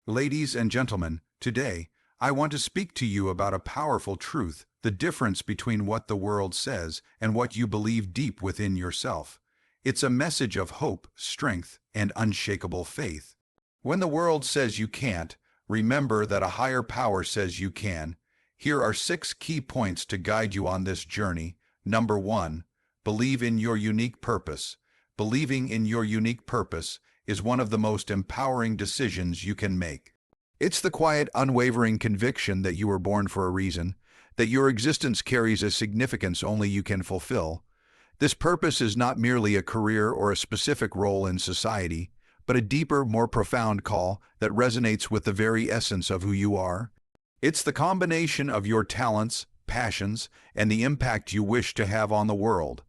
Ladies and gentlemen, today I want to speak to you about a powerful truth, the difference between what the world says and what you believe deep within yourself. It's a message of hope, strength, and unshakable faith. When the world says you can't, remember that a higher power says you can. Here are 6 key points to guide you on this journey. Number 1, believe in your unique purpose. Believing in your unique purpose is one of the most empowering decisions you can make. It's the quiet, unwavering conviction that you were born for a reason, that your existence carries a significance only you can fulfill. This purpose is not merely a career or a specific role in society, but a deeper, more profound call that resonates with the very essence of who you are. It's the combination of your talents, passions, and the impact you wish to have on the world.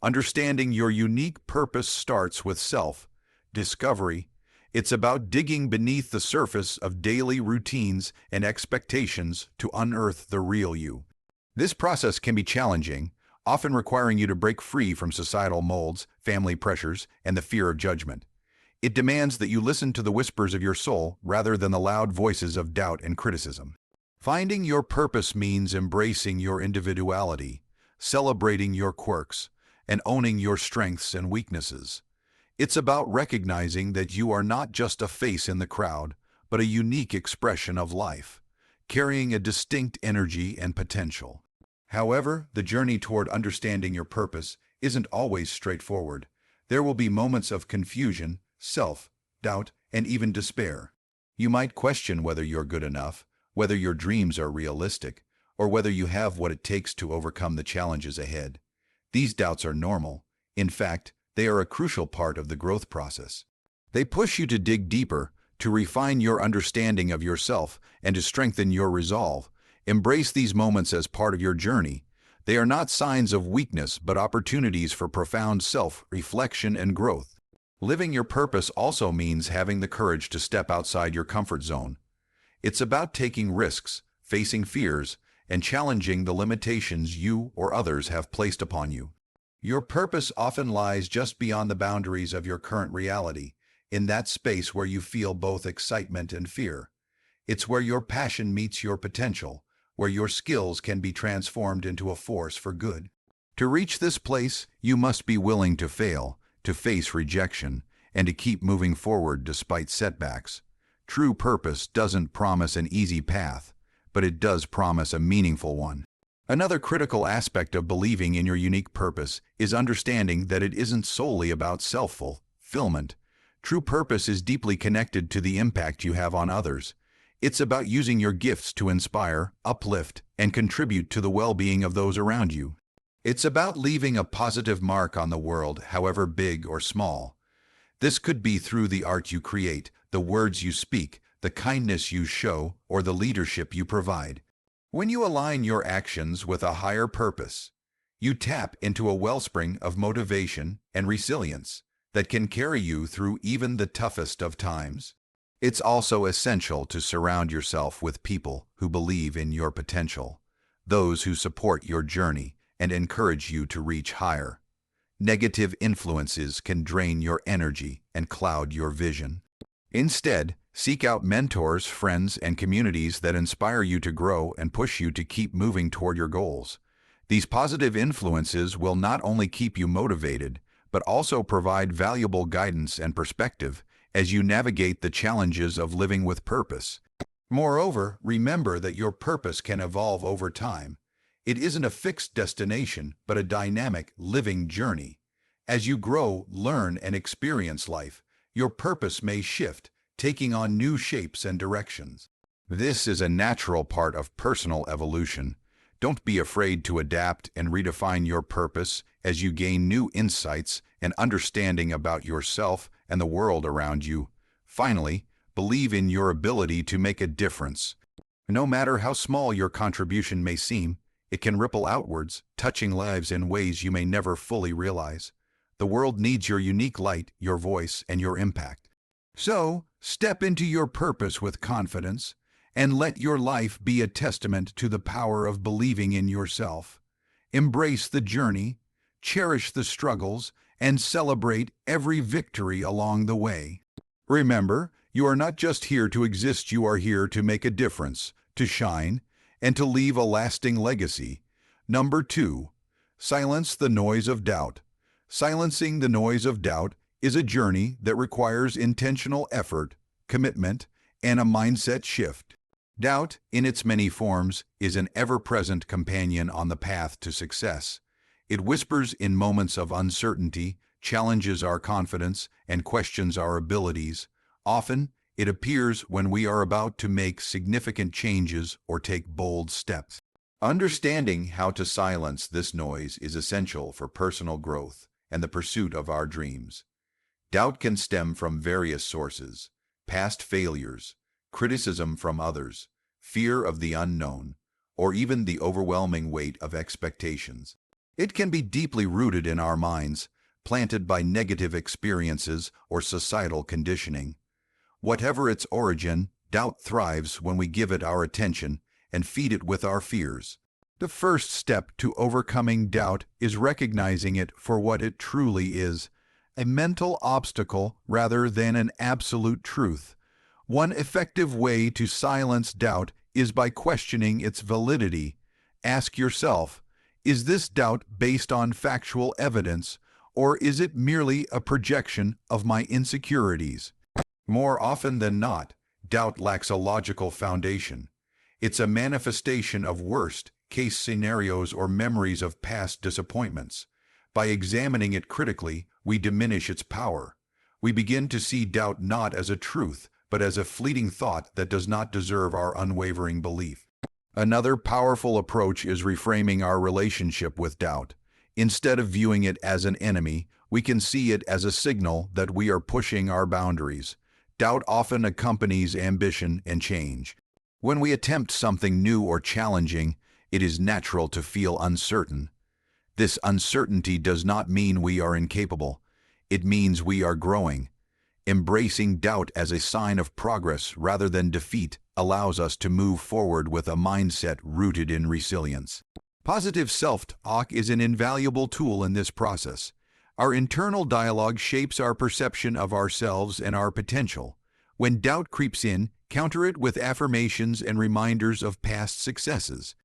Understanding your unique purpose starts with self-discovery. It's about digging beneath the surface of daily routines and expectations to unearth the real you. This process can be challenging, often requiring you to break free from societal molds, family pressures, and the fear of judgment. It demands that you listen to the whispers of your soul rather than the loud voices of doubt and criticism. Finding your purpose means embracing your individuality, celebrating your quirks, and owning your strengths and weaknesses. It's about recognizing that you are not just a face in the crowd, but a unique expression of life, carrying a distinct energy and potential. However, the journey toward understanding your purpose isn't always straightforward. There will be moments of confusion, self-doubt, and even despair. You might question whether you're good enough, whether your dreams are realistic, or whether you have what it takes to overcome the challenges ahead. These doubts are normal. In fact, they are a crucial part of the growth process. They push you to dig deeper, to refine your understanding of yourself, and to strengthen your resolve. Embrace these moments as part of your journey. They are not signs of weakness, but opportunities for profound self-reflection and growth. Living your purpose also means having the courage to step outside your comfort zone. It's about taking risks, facing fears, and challenging the limitations you or others have placed upon you. Your purpose often lies just beyond the boundaries of your current reality, in that space where you feel both excitement and fear. It's where your passion meets your potential, where your skills can be transformed into a force for good. To reach this place, you must be willing to fail, to face rejection, and to keep moving forward despite setbacks. True purpose doesn't promise an easy path, but it does promise a meaningful one. Another critical aspect of believing in your unique purpose is understanding that it isn't solely about self-fulfillment. True purpose is deeply connected to the impact you have on others. It's about using your gifts to inspire, uplift, and contribute to the well-being of those around you. It's about leaving a positive mark on the world, however big or small. This could be through the art you create, the words you speak, the kindness you show, or the leadership you provide. When you align your actions with a higher purpose, you tap into a wellspring of motivation and resilience that can carry you through even the toughest of times. It's also essential to surround yourself with people who believe in your potential, those who support your journey and encourage you to reach higher. Negative influences can drain your energy and cloud your vision. Instead, seek out mentors, friends, and communities that inspire you to grow and push you to keep moving toward your goals. These positive influences will not only keep you motivated, but also provide valuable guidance and perspective as you navigate the challenges of living with purpose. Moreover, remember that your purpose can evolve over time. It isn't a fixed destination, but a dynamic, living journey. As you grow, learn, and experience life, your purpose may shift, taking on new shapes and directions. This is a natural part of personal evolution. Don't be afraid to adapt and redefine your purpose as you gain new insights and understanding about yourself and the world around you. Finally, believe in your ability to make a difference. No matter how small your contribution may seem, it can ripple outwards, touching lives in ways you may never fully realize. The world needs your unique light, your voice, and your impact. So, step into your purpose with confidence, and let your life be a testament to the power of believing in yourself. Embrace the journey, cherish the struggles, and celebrate every victory along the way. Remember, You are not just here to exist, you are here to make a difference, to shine, and to leave a lasting legacy. Number 2. Silence the noise of doubt. Silencing the noise of doubt is a journey that requires intentional effort, commitment, and a mindset shift. Doubt, in its many forms, is an ever-present companion on the path to success. It whispers in moments of uncertainty, challenges our confidence, and questions our abilities. Often, it appears when we are about to make significant changes or take bold steps. Understanding how to silence this noise is essential for personal growth and the pursuit of our dreams. Doubt can stem from various sources: past failures, criticism from others, fear of the unknown, or even the overwhelming weight of expectations. It can be deeply rooted in our minds, planted by negative experiences or societal conditioning. Whatever its origin, doubt thrives when we give it our attention and feed it with our fears. The first step to overcoming doubt is recognizing it for what it truly is: a mental obstacle rather than an absolute truth. One effective way to silence doubt is by questioning its validity. Ask yourself, is this doubt based on factual evidence, or is it merely a projection of my insecurities? More often than not, doubt lacks a logical foundation. It's a manifestation of worst-case scenarios or memories of past disappointments. By examining it critically, we diminish its power. We begin to see doubt not as a truth, but as a fleeting thought that does not deserve our unwavering belief. Another powerful approach is reframing our relationship with doubt. Instead of viewing it as an enemy, we can see it as a signal that we are pushing our boundaries. Doubt often accompanies ambition and change. When we attempt something new or challenging, it is natural to feel uncertain. This uncertainty does not mean we are incapable. It means we are growing. Embracing doubt as a sign of progress rather than defeat allows us to move forward with a mindset rooted in resilience. Positive self-talk is an invaluable tool in this process. Our internal dialogue shapes our perception of ourselves and our potential. When doubt creeps in, counter it with affirmations and reminders of past successes.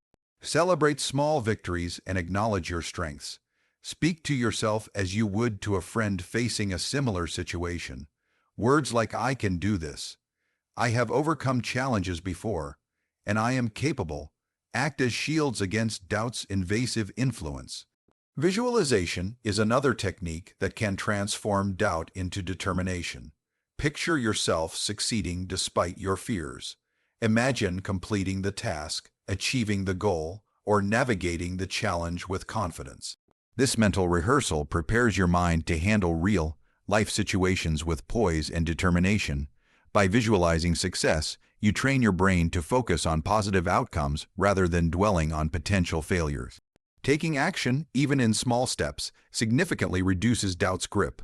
Celebrate small victories and acknowledge your strengths. Speak to yourself as you would to a friend facing a similar situation. Words like "I can do this," "I have overcome challenges before," and "I am capable" act as shields against doubt's invasive influence. Visualization is another technique that can transform doubt into determination. Picture yourself succeeding despite your fears. Imagine completing the task, achieving the goal, or navigating the challenge with confidence. This mental rehearsal prepares your mind to handle real life situations with poise and determination. By visualizing success, you train your brain to focus on positive outcomes rather than dwelling on potential failures. Taking action, even in small steps, significantly reduces doubt's grip.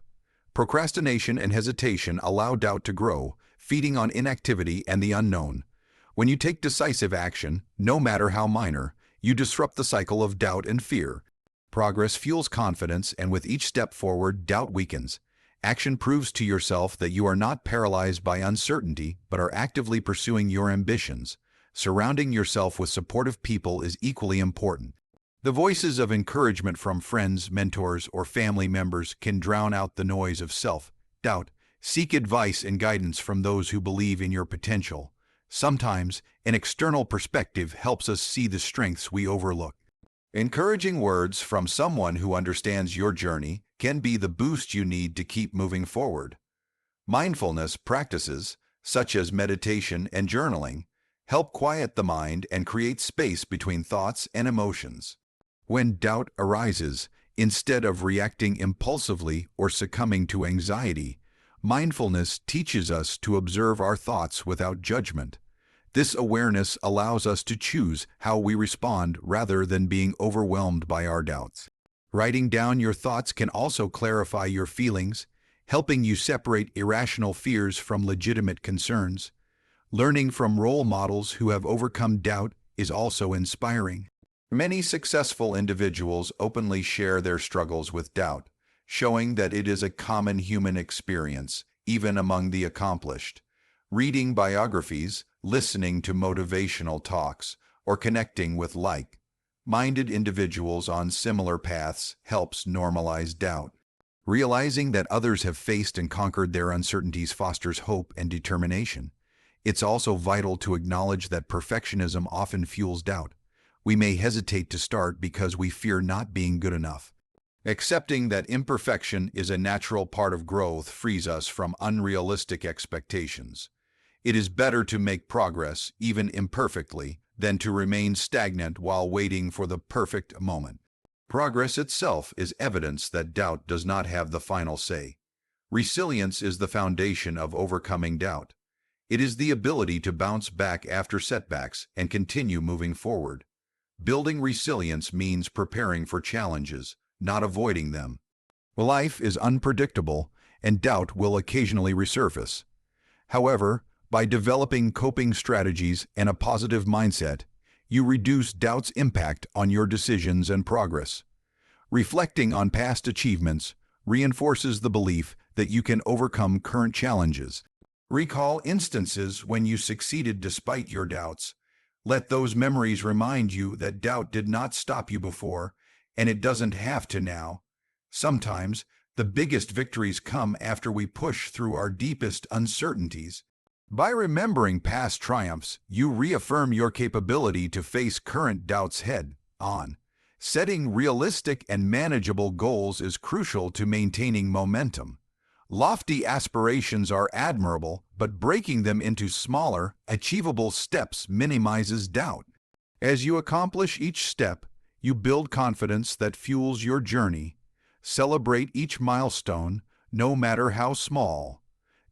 Procrastination and hesitation allow doubt to grow, feeding on inactivity and the unknown. When you take decisive action, no matter how minor, you disrupt the cycle of doubt and fear. Progress fuels confidence, and with each step forward, doubt weakens. Action proves to yourself that you are not paralyzed by uncertainty, but are actively pursuing your ambitions. Surrounding yourself with supportive people is equally important. The voices of encouragement from friends, mentors, or family members can drown out the noise of self-doubt. Seek advice and guidance from those who believe in your potential. Sometimes, an external perspective helps us see the strengths we overlook. Encouraging words from someone who understands your journey can be the boost you need to keep moving forward. Mindfulness practices, such as meditation and journaling, help quiet the mind and create space between thoughts and emotions. When doubt arises, instead of reacting impulsively or succumbing to anxiety, mindfulness teaches us to observe our thoughts without judgment. This awareness allows us to choose how we respond rather than being overwhelmed by our doubts. Writing down your thoughts can also clarify your feelings, helping you separate irrational fears from legitimate concerns. Learning from role models who have overcome doubt is also inspiring. Many successful individuals openly share their struggles with doubt, showing that it is a common human experience, even among the accomplished. Reading biographies, listening to motivational talks, or connecting with like-minded individuals on similar paths helps normalize doubt. Realizing that others have faced and conquered their uncertainties fosters hope and determination. It's also vital to acknowledge that perfectionism often fuels doubt. We may hesitate to start because we fear not being good enough. Accepting that imperfection is a natural part of growth frees us from unrealistic expectations. It is better to make progress, even imperfectly, than to remain stagnant while waiting for the perfect moment. Progress itself is evidence that doubt does not have the final say. Resilience is the foundation of overcoming doubt. It is the ability to bounce back after setbacks and continue moving forward. Building resilience means preparing for challenges, not avoiding them. Life is unpredictable, and doubt will occasionally resurface. However, by developing coping strategies and a positive mindset, you reduce doubt's impact on your decisions and progress. Reflecting on past achievements reinforces the belief that you can overcome current challenges. Recall instances when you succeeded despite your doubts. Let those memories remind you that doubt did not stop you before, and it doesn't have to now. Sometimes, the biggest victories come after we push through our deepest uncertainties. By remembering past triumphs, you reaffirm your capability to face current doubts head-on. Setting realistic and manageable goals is crucial to maintaining momentum. Lofty aspirations are admirable, but breaking them into smaller, achievable steps minimizes doubt. As you accomplish each step, you build confidence that fuels your journey. Celebrate each milestone, no matter how small.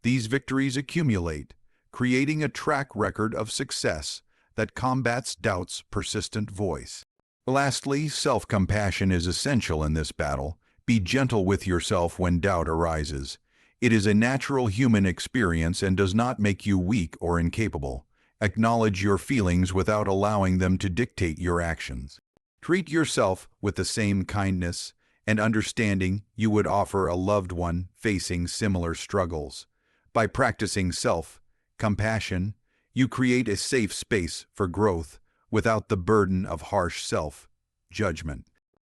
These victories accumulate, creating a track record of success that combats doubt's persistent voice. Lastly, self-compassion is essential in this battle. Be gentle with yourself when doubt arises. It is a natural human experience and does not make you weak or incapable. Acknowledge your feelings without allowing them to dictate your actions. Treat yourself with the same kindness and understanding you would offer a loved one facing similar struggles. By practicing self-compassion, you create a safe space for growth without the burden of harsh self-judgment.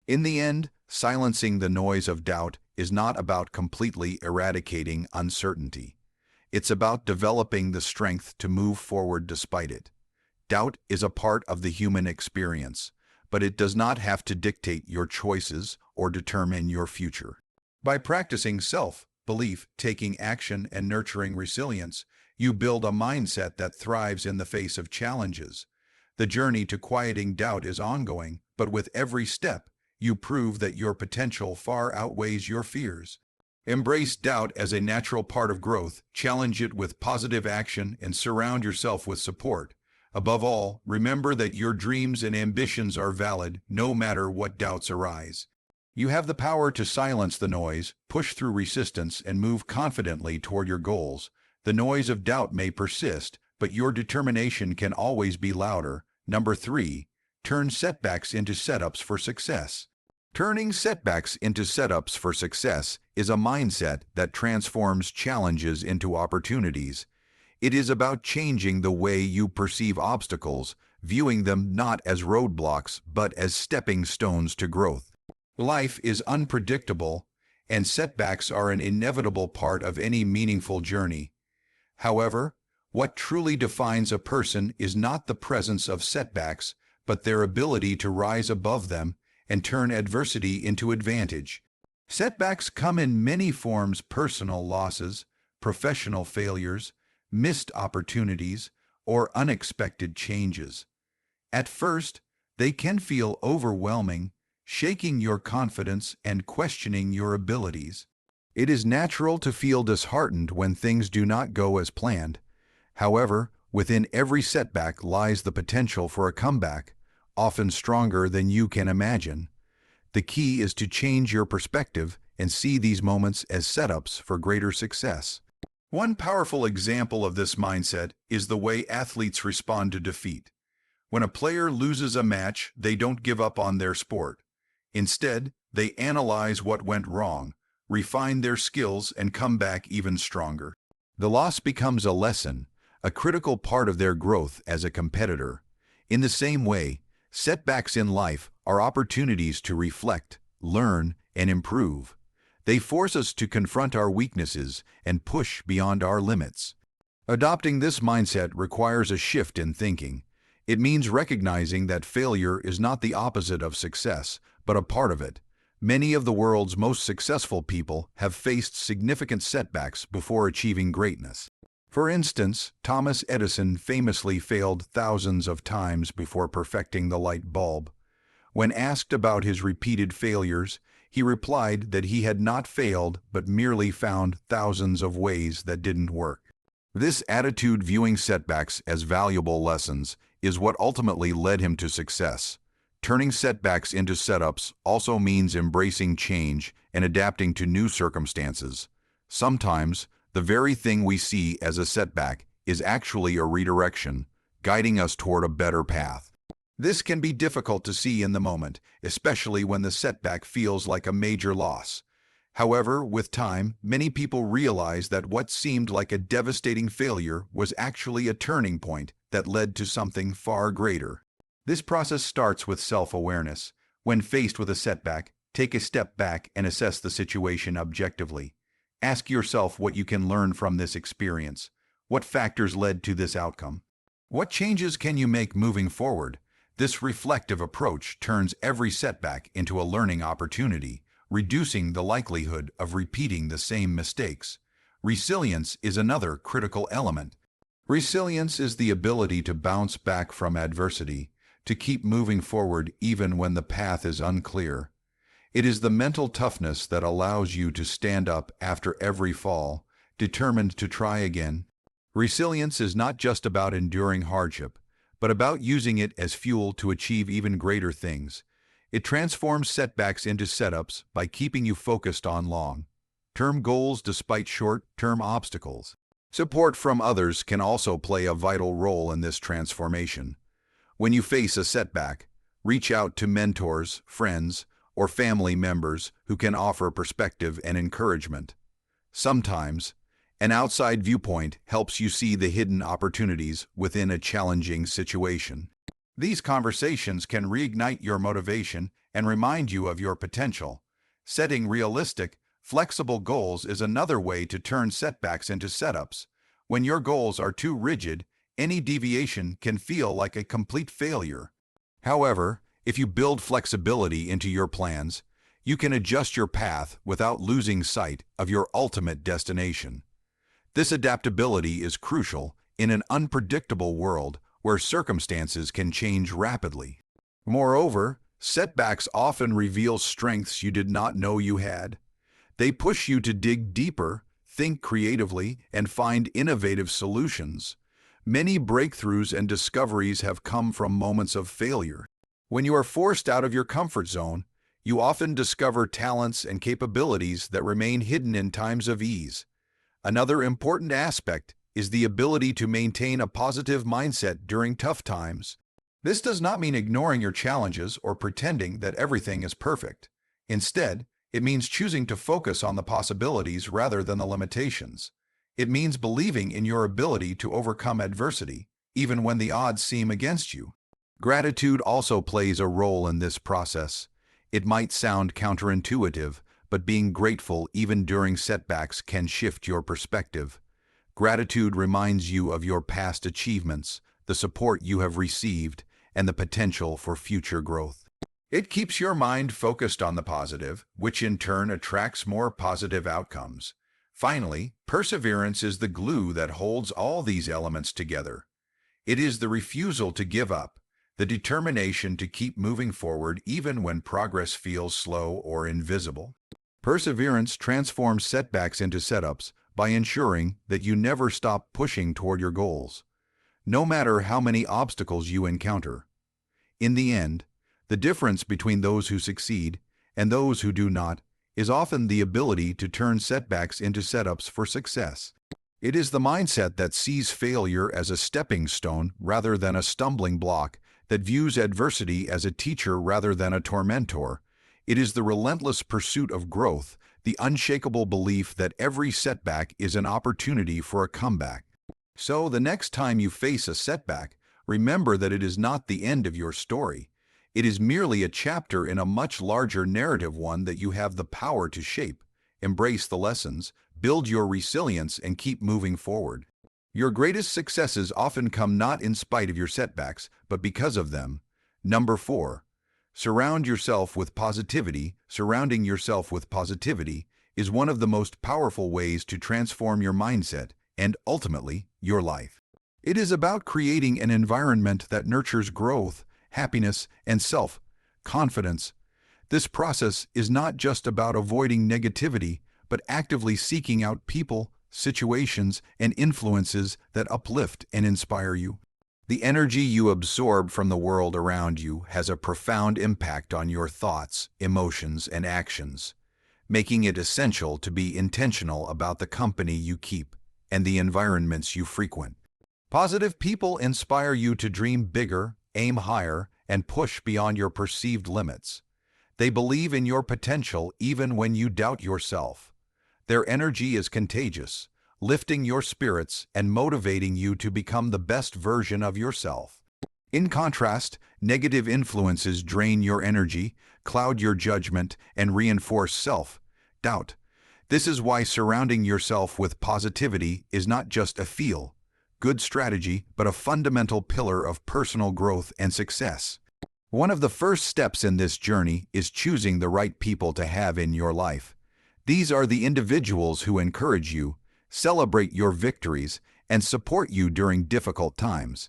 In the end, silencing the noise of doubt is not about completely eradicating uncertainty. It's about developing the strength to move forward despite it. Doubt is a part of the human experience, but it does not have to dictate your choices or determine your future. By practicing self-belief, taking action, and nurturing resilience, you build a mindset that thrives in the face of challenges. The journey to quieting doubt is ongoing, but with every step, you prove that your potential far outweighs your fears. Embrace doubt as a natural part of growth, challenge it with positive action, and surround yourself with support. Above all, remember that your dreams and ambitions are valid, no matter what doubts arise. You have the power to silence the noise, push through resistance, and move confidently toward your goals. The noise of doubt may persist, but your determination can always be louder. Number 3, turn setbacks into setups for success. Turning setbacks into setups for success is a mindset that transforms challenges into opportunities. It is about changing the way you perceive obstacles, viewing them not as roadblocks but as stepping stones to growth. Life is unpredictable, and setbacks are an inevitable part of any meaningful journey. However, what truly defines a person is not the presence of setbacks, but their ability to rise above them and turn adversity into advantage. Setbacks come in many forms: personal losses, professional failures, missed opportunities, or unexpected changes. At first, they can feel overwhelming, shaking your confidence and questioning your abilities. It is natural to feel disheartened when things do not go as planned. However, within every setback lies the potential for a comeback, often stronger than you can imagine. The key is to change your perspective and see these moments as setups for greater success. One powerful example of this mindset is the way athletes respond to defeat. When a player loses a match, they don't give up on their sport. Instead, they analyze what went wrong, refine their skills, and come back even stronger. The loss becomes a lesson, a critical part of their growth as a competitor. In the same way, setbacks in life are opportunities to reflect, learn, and improve. They force us to confront our weaknesses and push beyond our limits. Adopting this mindset requires a shift in thinking. It means recognizing that failure is not the opposite of success, but a part of it. Many of the world's most successful people have faced significant setbacks before achieving greatness. For instance, Thomas Edison famously failed thousands of times before perfecting the light bulb. When asked about his repeated failures, he replied that he had not failed but merely found thousands of ways that didn't work. This attitude, viewing setbacks as valuable lessons, is what ultimately led him to success. Turning setbacks into setups also means embracing change and adapting to new circumstances. Sometimes, the very thing we see as a setback is actually a redirection, guiding us toward a better path. This can be difficult to see in the moment, especially when the setback feels like a major loss. However, with time, many people realize that what seemed like a devastating failure was actually a turning point that led to something far greater. This process starts with self-awareness. When faced with a setback, take a step back and assess the situation objectively. Ask yourself what you can learn from this experience. What factors led to this outcome? What changes can you make moving forward? This reflective approach turns every setback into a learning opportunity, reducing the likelihood of repeating the same mistakes. Resilience is another critical element. Resilience is the ability to bounce back from adversity, to keep moving forward even when the path is unclear. It is the mental toughness that allows you to stand up after every fall, determined to try again. Resilience is not just about enduring hardship, but about using it as fuel to achieve even greater things. It transforms setbacks into setups by keeping you focused on long-term goals despite short-term obstacles. Support from others can also play a vital role in this transformation. When you face a setback, reach out to mentors, friends, or family members who can offer perspective and encouragement. Sometimes, an outside viewpoint helps you see the hidden opportunities within a challenging situation. These conversations can reignite your motivation and remind you of your potential. Setting realistic, flexible goals is another way to turn setbacks into setups. When your goals are too rigid, any deviation can feel like a complete failure. However, if you build flexibility into your plans, you can adjust your path without losing sight of your ultimate destination. This adaptability is crucial in an unpredictable world where circumstances can change rapidly. Moreover, setbacks often reveal strengths you did not know you had. They push you to dig deeper, think creatively, and find innovative solutions. Many breakthroughs and discoveries have come from moments of failure. When you are forced out of your comfort zone, you often discover talents and capabilities that remain hidden in times of ease. Another important aspect is the ability to maintain a positive mindset during tough times. This does not mean ignoring your challenges or pretending that everything is perfect. Instead, it means choosing to focus on the possibilities rather than the limitations. It means believing in your ability to overcome adversity, even when the odds seem against you. Gratitude also plays a role in this process. It might sound counterintuitive, but being grateful even during setbacks can shift your perspective. Gratitude reminds you of your past achievements, the support you have received, and the potential for future growth. It keeps your mind focused on the positive, which in turn attracts more positive outcomes. Finally, perseverance is the glue that holds all these elements together. It is the refusal to give up, the determination to keep moving forward even when progress feels slow or invisible. Perseverance transforms setbacks into setups by ensuring that you never stop pushing toward your goals, no matter how many obstacles you encounter. In the end, the difference between those who succeed and those who do not is often the ability to turn setbacks into setups for success. It is the mindset that sees failure as a stepping stone rather than a stumbling block, that views adversity as a teacher rather than a tormentor. It is the relentless pursuit of growth, the unshakable belief that every setback is an opportunity for a comeback. So the next time you face a setback, remember that it is not the end of your story. It is merely a chapter in a much larger narrative, one that you have the power to shape. Embrace the lessons, build your resilience, and keep moving forward. Your greatest successes often come not in spite of your setbacks, but because of them. Number 4. Surround yourself with positivity. Surrounding yourself with positivity is one of the most powerful ways to transform your mindset and, ultimately, your life. It is about creating an environment that nurtures growth, happiness, and self-confidence. This process is not just about avoiding negativity, but actively seeking out people, situations, and influences that uplift and inspire you. The energy you absorb from the world around you has a profound impact on your thoughts, emotions, and actions, making it essential to be intentional about the company you keep and the environments you frequent. Positive people inspire you to dream bigger, aim higher, and push beyond your perceived limits. They believe in your potential even when you doubt yourself. Their energy is contagious, lifting your spirits and motivating you to become the best version of yourself. In contrast, negative influences drain your energy, cloud your judgment, and reinforce self-doubt. This is why surrounding yourself with positivity is not just a feel-good strategy, but a fundamental pillar of personal growth and success. One of the first steps in this journey is choosing the right people to have in your life. These are the individuals who encourage you, celebrate your victories, and support you during difficult times.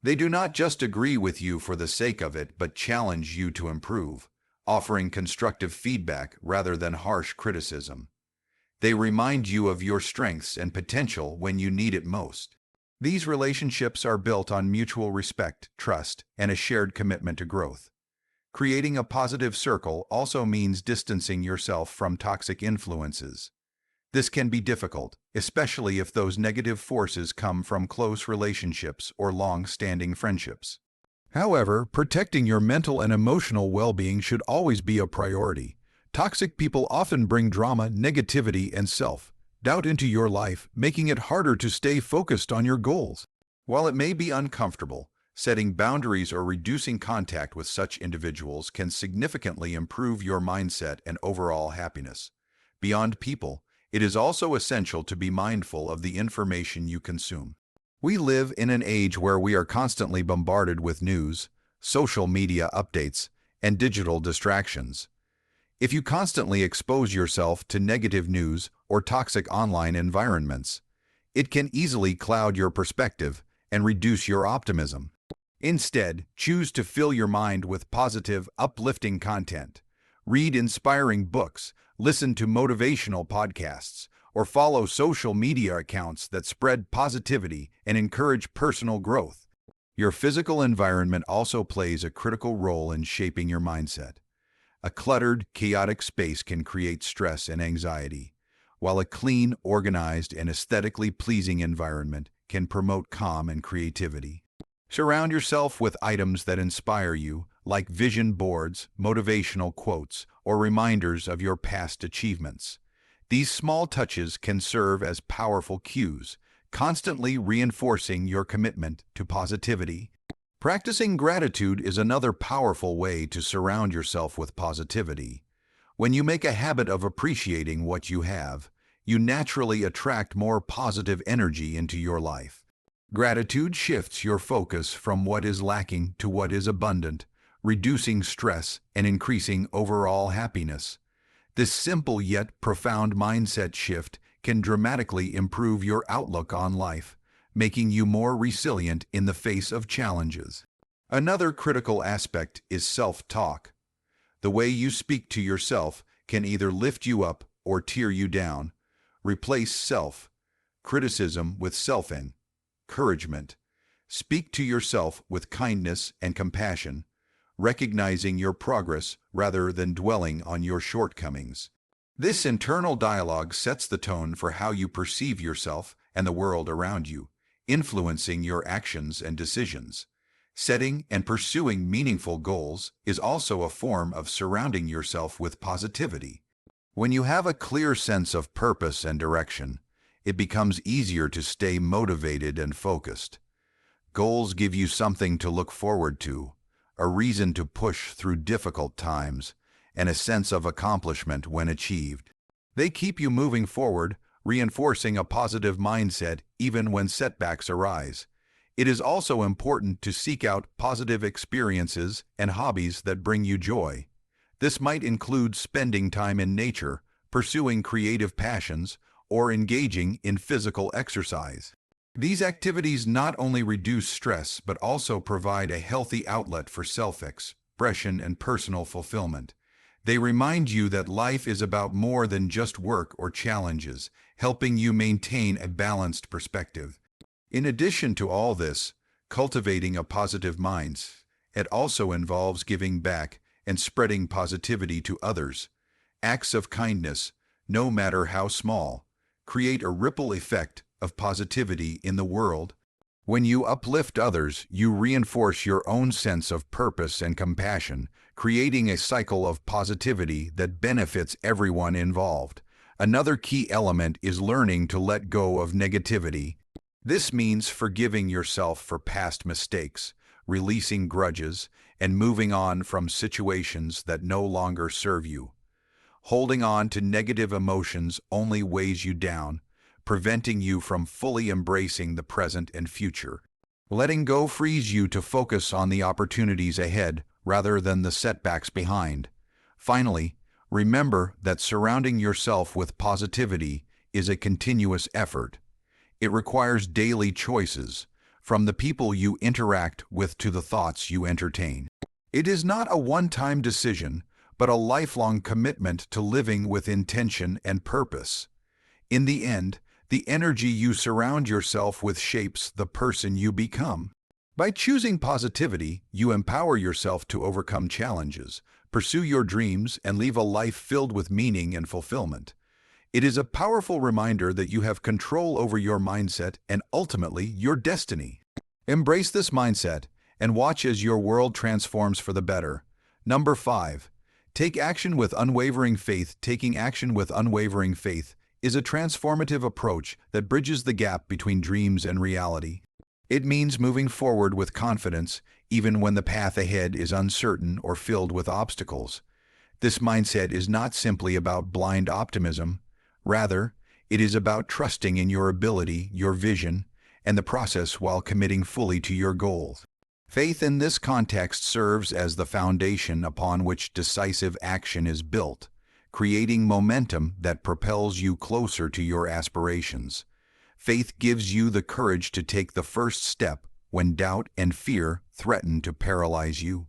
They do not just agree with you for the sake of it, but challenge you to improve, offering constructive feedback rather than harsh criticism. They remind you of your strengths and potential when you need it most. These relationships are built on mutual respect, trust, and a shared commitment to growth. Creating a positive circle also means distancing yourself from toxic influences. This can be difficult, especially if those negative forces come from close relationships or long-standing friendships. However, protecting your mental and emotional well-being should always be a priority. Toxic people often bring drama, negativity, and self-doubt into your life, making it harder to stay focused on your goals. While it may be uncomfortable, setting boundaries or reducing contact with such individuals can significantly improve your mindset and overall happiness. Beyond people, it is also essential to be mindful of the information you consume. We live in an age where we are constantly bombarded with news, social media updates, and digital distractions. If you constantly expose yourself to negative news or toxic online environments, it can easily cloud your perspective and reduce your optimism. Instead, choose to fill your mind with positive, uplifting content. Read inspiring books, listen to motivational podcasts, or follow social media accounts that spread positivity and encourage personal growth. Your physical environment also plays a critical role in shaping your mindset. A cluttered, chaotic space can create stress and anxiety, while a clean, organized, and aesthetically pleasing environment can promote calm and creativity. Surround yourself with items that inspire you, like vision boards, motivational quotes, or reminders of your past achievements. These small touches can serve as powerful cues, constantly reinforcing your commitment to positivity. Practicing gratitude is another powerful way to surround yourself with positivity. When you make a habit of appreciating what you have, you naturally attract more positive energy into your life. Gratitude shifts your focus from what is lacking to what is abundant, reducing stress and increasing overall happiness. This simple yet profound mindset shift can dramatically improve your outlook on life, making you more resilient in the face of challenges. Another critical aspect is self-talk. The way you speak to yourself can either lift you up or tear you down. Replace self-criticism with self-encouragement. Speak to yourself with kindness and compassion, recognizing your progress rather than dwelling on your shortcomings. This internal dialogue sets the tone for how you perceive yourself and the world around you, influencing your actions and decisions. Setting and pursuing meaningful goals is also a form of surrounding yourself with positivity. When you have a clear sense of purpose and direction, it becomes easier to stay motivated and focused. Goals give you something to look forward to, a reason to push through difficult times, and a sense of accomplishment when achieved. They keep you moving forward, reinforcing a positive mindset even when setbacks arise. It is also important to seek out positive experiences and hobbies that bring you joy. This might include spending time in nature, pursuing creative passions, or engaging in physical exercise. These activities not only reduce stress but also provide a healthy outlet for self-expression and personal fulfillment. They remind you that life is about more than just work or challenges, helping you maintain a balanced perspective. In addition to all this, cultivating a positive mindset, it also involves giving back and spreading positivity to others. Acts of kindness, no matter how small, create a ripple effect of positivity in the world. When you uplift others, you reinforce your own sense of purpose and compassion, creating a cycle of positivity that benefits everyone involved. Another key element is learning to let go of negativity. This means forgiving yourself for past mistakes, releasing grudges, and moving on from situations that no longer serve you. Holding on to negative emotions only weighs you down, preventing you from fully embracing the present and future. Letting go frees you to focus on the opportunities ahead rather than the setbacks behind. Finally, remember that surrounding yourself with positivity is a continuous effort. It requires daily choices, from the people you interact with to the thoughts you entertain. It is not a one-time decision, but a lifelong commitment to living with intention and purpose. In the end, the energy you surround yourself with shapes the person you become. By choosing positivity, you empower yourself to overcome challenges, pursue your dreams, and live a life filled with meaning and fulfillment. It is a powerful reminder that you have control over your mindset and ultimately your destiny. Embrace this mindset and watch as your world transforms for the better. Number 5. Take action with unwavering faith. Taking action with unwavering faith is a transformative approach that bridges the gap between dreams and reality. It means moving forward with confidence even when the path ahead is uncertain or filled with obstacles. This mindset is not simply about blind optimism. Rather, it is about trusting in your ability, your vision, and the process while committing fully to your goals. Faith in this context serves as the foundation upon which decisive action is built, creating momentum that propels you closer to your aspirations. Faith gives you the courage to take the first step when doubt and fear threaten to paralyze you.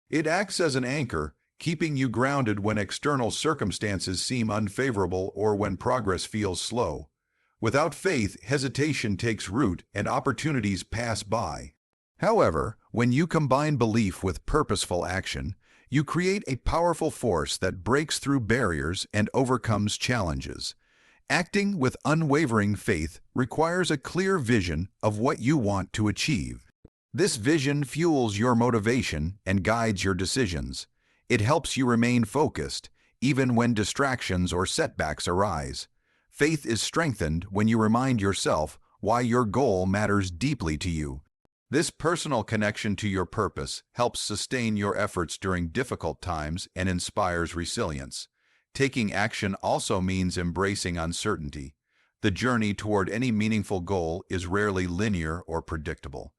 It acts as an anchor, keeping you grounded when external circumstances seem unfavorable or when progress feels slow. Without faith, hesitation takes root and opportunities pass by. However, when you combine belief with purposeful action, you create a powerful force that breaks through barriers and overcomes challenges. Acting with unwavering faith requires a clear vision of what you want to achieve. This vision fuels your motivation and guides your decisions. It helps you remain focused, even when distractions or setbacks arise. Faith is strengthened when you remind yourself why your goal matters deeply to you. This personal connection to your purpose helps sustain your efforts during difficult times and inspires resilience. Taking action also means embracing uncertainty. The journey toward any meaningful goal is rarely linear or predictable.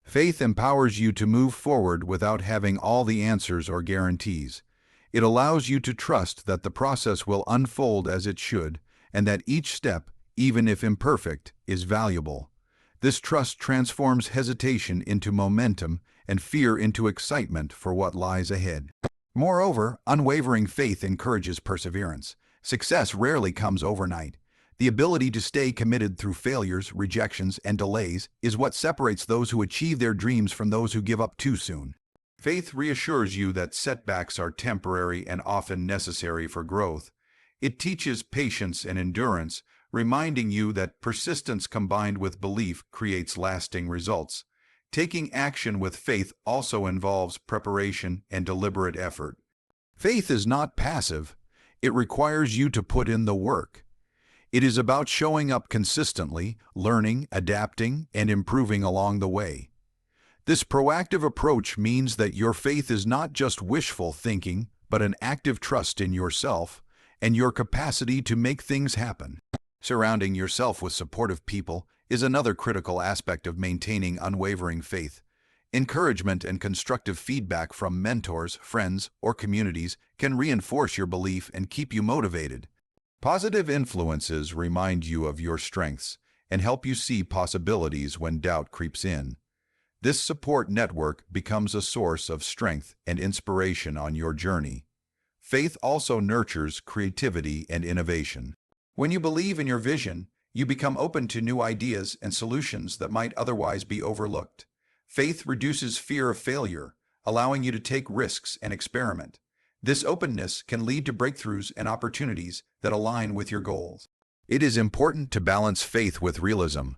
Faith empowers you to move forward without having all the answers or guarantees. It allows you to trust that the process will unfold as it should, and that each step, even if imperfect, is valuable. This trust transforms hesitation into momentum and fear into excitement for what lies ahead. Moreover, unwavering faith encourages perseverance. Success rarely comes overnight. The ability to stay committed through failures, rejections, and delays is what separates those who achieve their dreams from those who give up too soon. Faith reassures you that setbacks are temporary and often necessary for growth. It teaches patience and endurance, reminding you that persistence combined with belief creates lasting results. Taking action with faith also involves preparation and deliberate effort. Faith is not passive. It requires you to put in the work. It is about showing up consistently, learning, adapting, and improving along the way. This proactive approach means that your faith is not just wishful thinking, but an active trust in yourself and your capacity to make things happen. Surrounding yourself with supportive people is another critical aspect of maintaining unwavering faith. Encouragement and constructive feedback from mentors, friends, or communities can reinforce your belief and keep you motivated. Positive influences remind you of your strengths and help you see possibilities when doubt creeps in. This support network becomes a source of strength and inspiration on your journey. Faith also nurtures creativity and innovation. When you believe in your vision, you become open to new ideas and solutions that might otherwise be overlooked. Faith reduces fear of failure, allowing you to take risks and experiment. This openness can lead to breakthroughs and opportunities that align with your goals. It is important to balance faith with realism.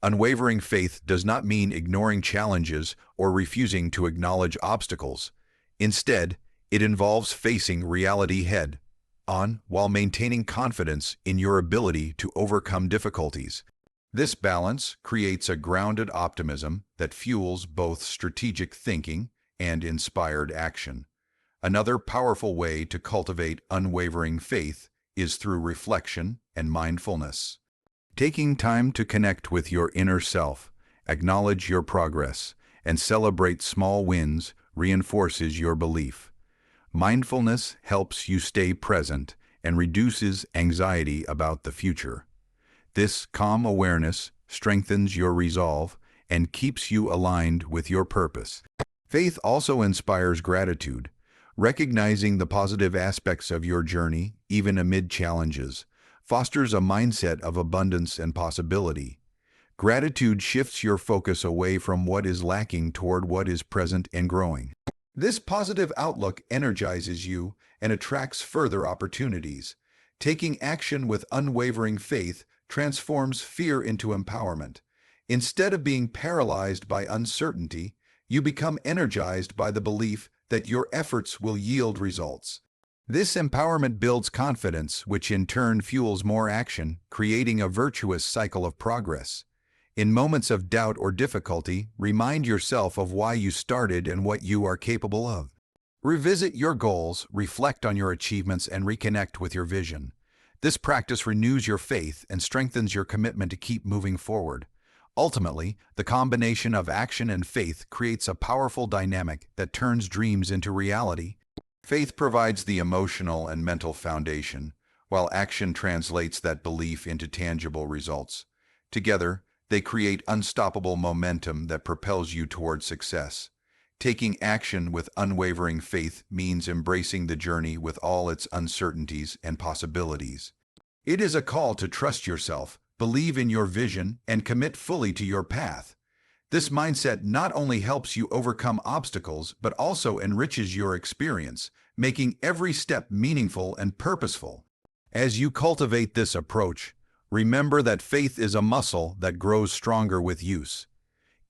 Unwavering faith does not mean ignoring challenges or refusing to acknowledge obstacles. Instead, it involves facing reality head-on while maintaining confidence in your ability to overcome difficulties. This balance creates a grounded optimism that fuels both strategic thinking and inspired action. Another powerful way to cultivate unwavering faith is through reflection and mindfulness. Taking time to connect with your inner self, acknowledge your progress, and celebrate small wins reinforces your belief. Mindfulness helps you stay present and reduces anxiety about the future. This calm awareness strengthens your resolve and keeps you aligned with your purpose. Faith also inspires gratitude. Recognizing the positive aspects of your journey, even amid challenges, fosters a mindset of abundance and possibility. Gratitude shifts your focus away from what is lacking toward what is present and growing. This positive outlook energizes you and attracts further opportunities. Taking action with unwavering faith transforms fear into empowerment. Instead of being paralyzed by uncertainty, you become energized by the belief that your efforts will yield results. This empowerment builds confidence, which in turn fuels more action, creating a virtuous cycle of progress. In moments of doubt or difficulty, remind yourself of why you started and what you are capable of. Revisit your goals, reflect on your achievements, and reconnect with your vision. This practice renews your faith and strengthens your commitment to keep moving forward. Ultimately, the combination of action and faith creates a powerful dynamic that turns dreams into reality. Faith provides the emotional and mental foundation, while action translates that belief into tangible results. Together, they create unstoppable momentum that propels you toward success. Taking action with unwavering faith means embracing the journey with all its uncertainties and possibilities. It is a call to trust yourself, believe in your vision, and commit fully to your path. This mindset not only helps you overcome obstacles, but also enriches your experience, making every step meaningful and purposeful. As you cultivate this approach, remember that faith is a muscle that grows stronger with use.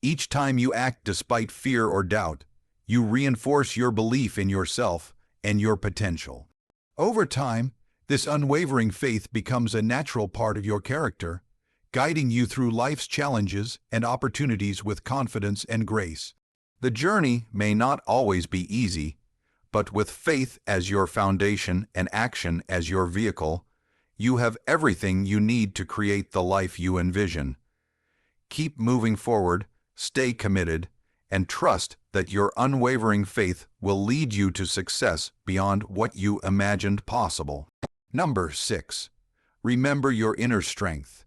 Each time you act despite fear or doubt, you reinforce your belief in yourself and your potential. Over time, this unwavering faith becomes a natural part of your character, guiding you through life's challenges and opportunities with confidence and grace. The journey may not always be easy, but with faith as your foundation and action as your vehicle, you have everything you need to create the life you envision. Keep moving forward, stay committed, and trust that your unwavering faith will lead you to success beyond what you imagined possible. Number 6. Remember your inner strength.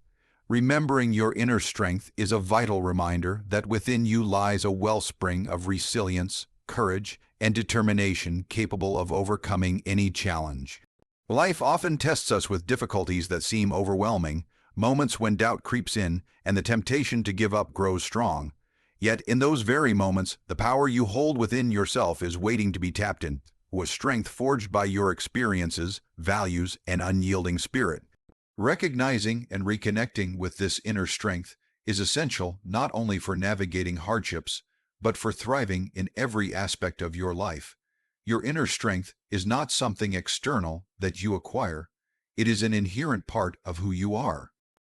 Remembering your inner strength is a vital reminder that within you lies a wellspring of resilience, courage, and determination capable of overcoming any challenge. Life often tests us with difficulties that seem overwhelming, moments when doubt creeps in and the temptation to give up grows strong. Yet in those very moments, the power you hold within yourself is waiting to be tapped into, a strength forged by your experiences, values, and unyielding spirit. Recognizing and reconnecting with this inner strength is essential not only for navigating hardships, but for thriving in every aspect of your life. Your inner strength is not something external that you acquire. It is an inherent part of who you are.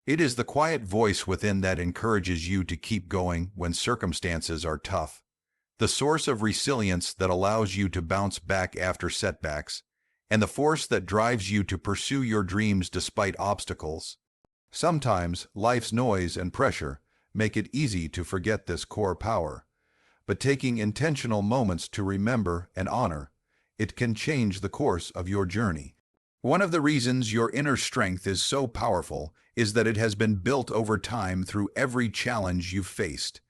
It is the quiet voice within that encourages you to keep going when circumstances are tough, the source of resilience that allows you to bounce back after setbacks, and the force that drives you to pursue your dreams despite obstacles. Sometimes life's noise and pressure make it easy to forget this core power, but taking intentional moments to remember and honor it can change the course of your journey. One of the reasons your inner strength is so powerful is that it has been built over time through every challenge you've faced.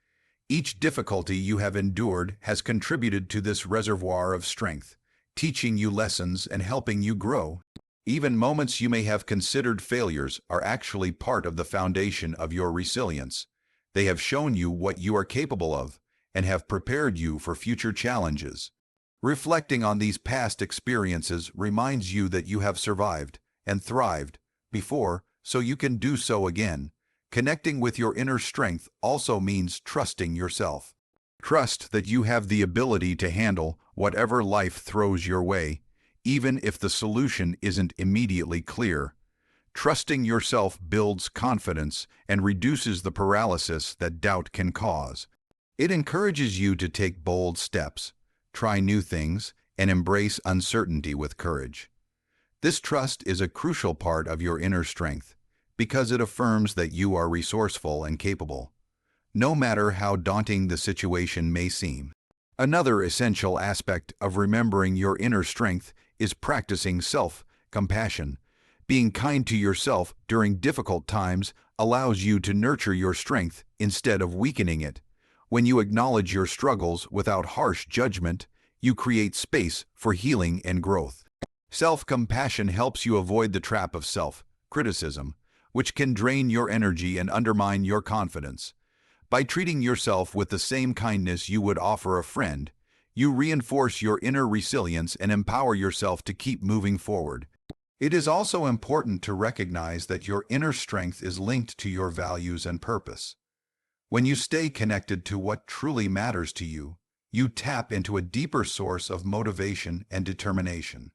Each difficulty you have endured has contributed to this reservoir of strength, teaching you lessons and helping you grow. Even moments you may have considered failures are actually part of the foundation of your resilience. They have shown you what you are capable of and have prepared you for future challenges. Reflecting on these past experiences reminds you that you have survived and thrived before, so you can do so again. Connecting with your inner strength also means trusting yourself. Trust that you have the ability to handle whatever life throws your way, even if the solution isn't immediately clear. Trusting yourself builds confidence and reduces the paralysis that doubt can cause. It encourages you to take bold steps, try new things, and embrace uncertainty with courage. This trust is a crucial part of your inner strength because it affirms that you are resourceful and capable, no matter how daunting the situation may seem. Another essential aspect of remembering your inner strength is practicing self-compassion. Being kind to yourself during difficult times allows you to nurture your strength instead of weakening it. When you acknowledge your struggles without harsh judgment, you create space for healing and growth. Self-compassion helps you avoid the trap of self-criticism, which can drain your energy and undermine your confidence. By treating yourself with the same kindness you would offer a friend, you reinforce your inner resilience and empower yourself to keep moving forward. It is also important to recognize that your inner strength is linked to your values and purpose. When you stay connected to what truly matters to you, you tap into a deeper source of motivation and determination.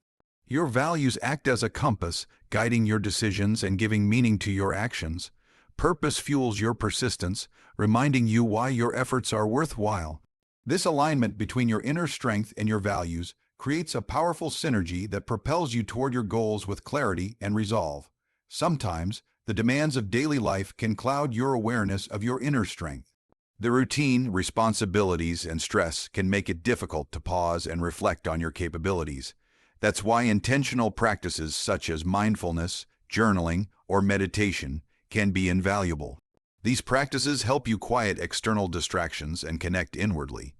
Your values act as a compass, guiding your decisions and giving meaning to your actions. Purpose fuels your persistence, reminding you why your efforts are worthwhile. This alignment between your inner strength and your values creates a powerful synergy that propels you toward your goals with clarity and resolve. Sometimes, the demands of daily life can cloud your awareness of your inner strength. The routine, responsibilities, and stress can make it difficult to pause and reflect on your capabilities. That's why intentional practices such as mindfulness, journaling, or meditation can be invaluable. These practices help you quiet external distractions and connect inwardly.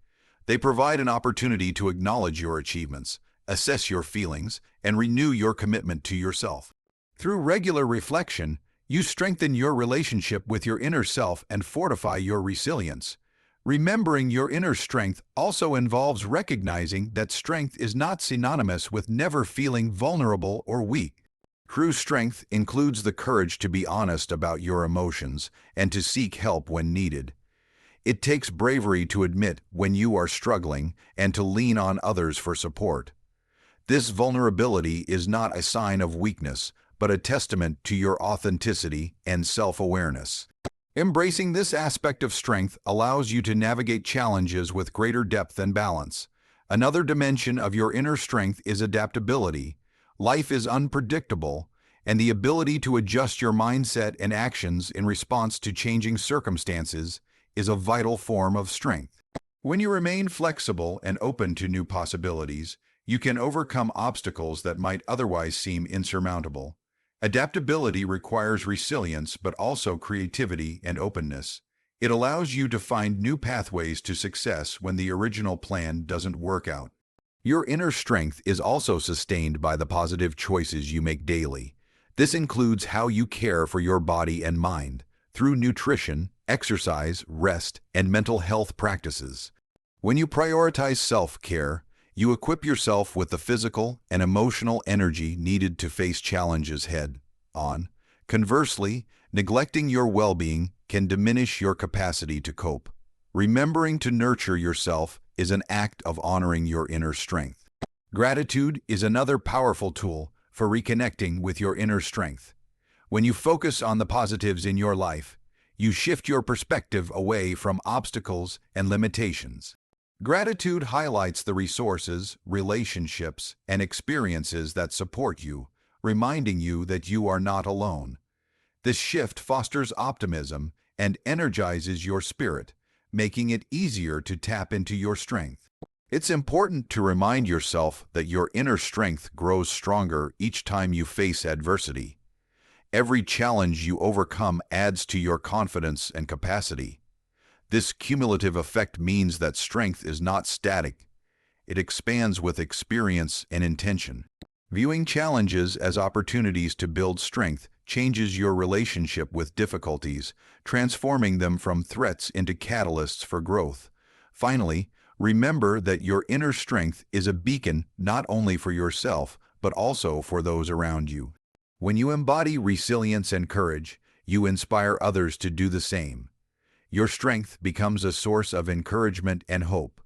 They provide an opportunity to acknowledge your achievements, assess your feelings, and renew your commitment to yourself. Through regular reflection, you strengthen your relationship with your inner self and fortify your resilience. Remembering your inner strength also involves recognizing that strength is not synonymous with never feeling vulnerable or weak. True strength includes the courage to be honest about your emotions and to seek help when needed. It takes bravery to admit when you are struggling and to lean on others for support. This vulnerability is not a sign of weakness, but a testament to your authenticity and self-awareness. Embracing this aspect of strength allows you to navigate challenges with greater depth and balance. Another dimension of your inner strength is adaptability. Life is unpredictable, and the ability to adjust your mindset and actions in response to changing circumstances is a vital form of strength. When you remain flexible and open to new possibilities, you can overcome obstacles that might otherwise seem insurmountable. Adaptability requires resilience but also creativity and openness. It allows you to find new pathways to success when the original plan doesn't work out. Your inner strength is also sustained by the positive choices you make daily. This includes how you care for your body and mind through nutrition, exercise, rest, and mental health practices. When you prioritize self-care, you equip yourself with the physical and emotional energy needed to face challenges head-on. Conversely, neglecting your well-being can diminish your capacity to cope. Remembering to nurture yourself is an act of honoring your inner strength. Gratitude is another powerful tool for reconnecting with your inner strength. When you focus on the positives in your life, you shift your perspective away from obstacles and limitations. Gratitude highlights the resources, relationships, and experiences that support you, reminding you that you are not alone. This shift fosters optimism and energizes your spirit, making it easier to tap into your strength. It's important to remind yourself that your inner strength grows stronger each time you face adversity. Every challenge you overcome adds to your confidence and capacity. This cumulative effect means that strength is not static. It expands with experience and intention. Viewing challenges as opportunities to build strength changes your relationship with difficulties, transforming them from threats into catalysts for growth. Finally, remember that your inner strength is a beacon not only for yourself, but also for those around you. When you embody resilience and courage, you inspire others to do the same. Your strength becomes a source of encouragement and hope,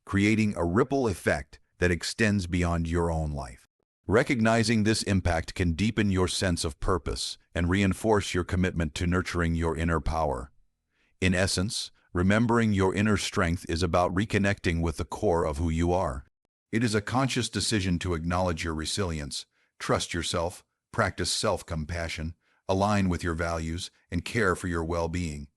creating a ripple effect that extends beyond your own life. Recognizing this impact can deepen your sense of purpose and reinforce your commitment to nurturing your inner power. In essence, remembering your inner strength is about reconnecting with the core of who you are. It is a conscious decision to acknowledge your resilience, trust yourself, practice self-compassion, align with your values, and care for your well-being.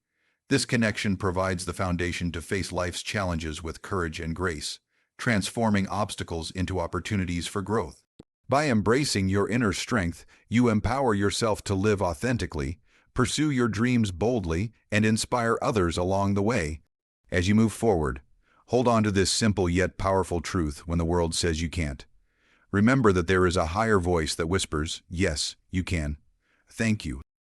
This connection provides the foundation to face life's challenges with courage and grace, transforming obstacles into opportunities for growth. By embracing your inner strength, you empower yourself to live authentically, pursue your dreams boldly, and inspire others along the way. As you move forward, hold on to this simple yet powerful truth when the world says you can't. Remember that there is a higher voice that whispers, "Yes, you can." Thank you.